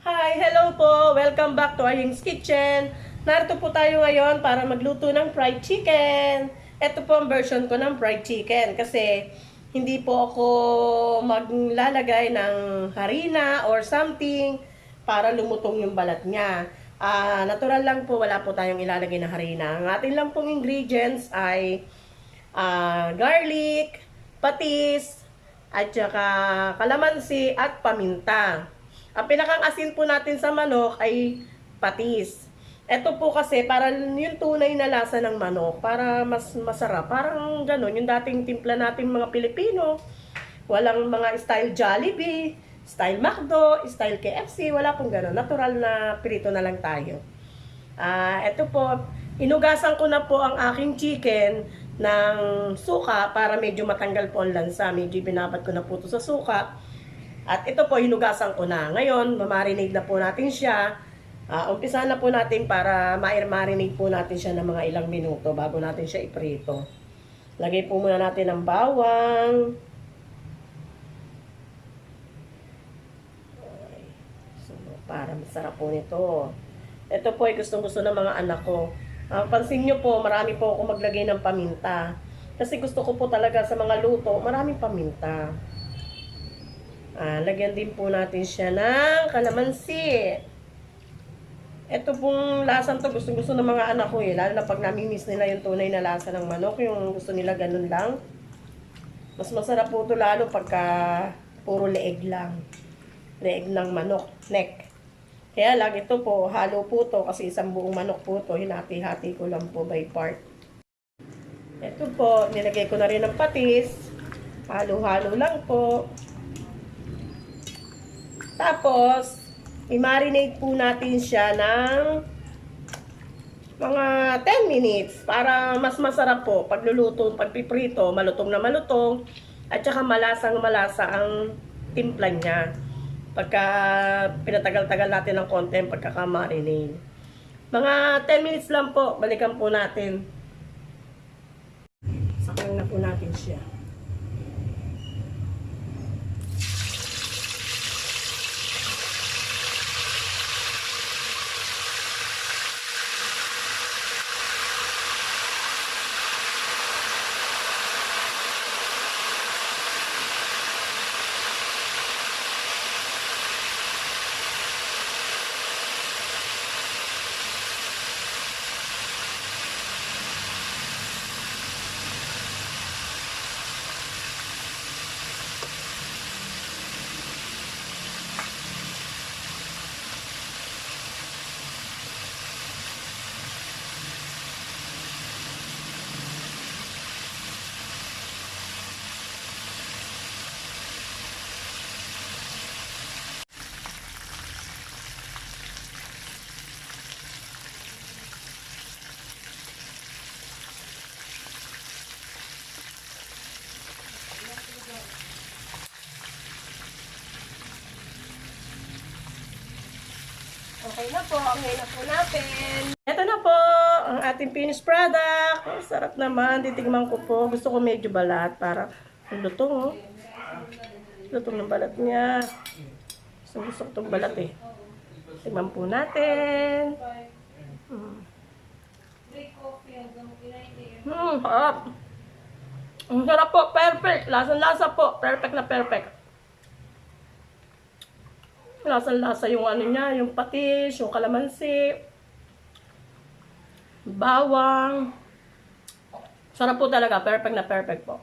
Hi! Hello po! Welcome back to Aying's Kitchen. Narito po tayo ngayon para magluto ng fried chicken. Ito po ang version ko ng fried chicken kasi hindi po ako maglalagay ng harina or something para lumutong yung balat niya. Natural lang po, wala po tayong ilalagay na harina. Ang atin lang pong ingredients ay garlic, patis, at saka kalamansi at paminta. Ang pinakang asin po natin sa manok ay patis. Ito po kasi para yung tunay na lasa ng manok, para mas masarap. Parang gano'n, yung dating timpla natin mga Pilipino. Walang mga style Jollibee, style McDo, style KFC, wala pong gano'n. Natural na pirito na lang tayo. Ito po, inugasan ko na po ang aking chicken ng suka para medyo matanggal po ang lansa. Medyo binabad ko na po ito sa suka. At ito po, hinugasan ko na. Ngayon, mamarinate na po natin siya. Umpisa na po natin para ma-marinate po natin siya ng mga ilang minuto bago natin siya iprito. Lagay po muna natin ng bawang. So, para masarap po nito. Ito po ay gustong-gusto ng mga anak ko. Pansin nyo po, marami po ako maglagay ng paminta. Kasi gusto ko po talaga sa mga luto, maraming paminta. Lagyan din po natin siya ng kalamansi. Ito pong lasang to, gusto ng mga anak ko eh. Lalo na pag nami-miss nila yung tunay na lasa ng manok, yung gusto nila ganun lang. Mas masarap po ito lalo pagka puro leeg lang. Leeg ng manok, neck. Kaya lang ito po, halo po to kasi isang buong manok po to. Hinati-hati ko lang po by part. Ito po, nilagay ko na rin ng patis. Halo-halo lang po. Tapos, i-marinate po natin siya ng mga 10 minutes para mas masarap po pagluluto, pagpiprito, malutong na malutong at saka malasang malasa ang timpla niya. Pagka pinatagal-tagal natin ng konti ang pagkaka-marinate. Mga 10 minutes lang po, balikan po natin. Sakang na po natin siya. Okay na po, okay na po natin. Ito na po, ang ating finished product. Oh, sarap naman, titigman ko po. Gusto ko medyo balat para lutong. Oh. Lutong ng balat niya. Gusto ko itong balat eh. Tignan po natin. Harap. Ang sarap po, perfect. Lasang-lasa po, perfect na perfect. Lasang-lasa yung ano niya, yung patis, yung kalamansi, bawang. Sarap po talaga, perfect na perfect po.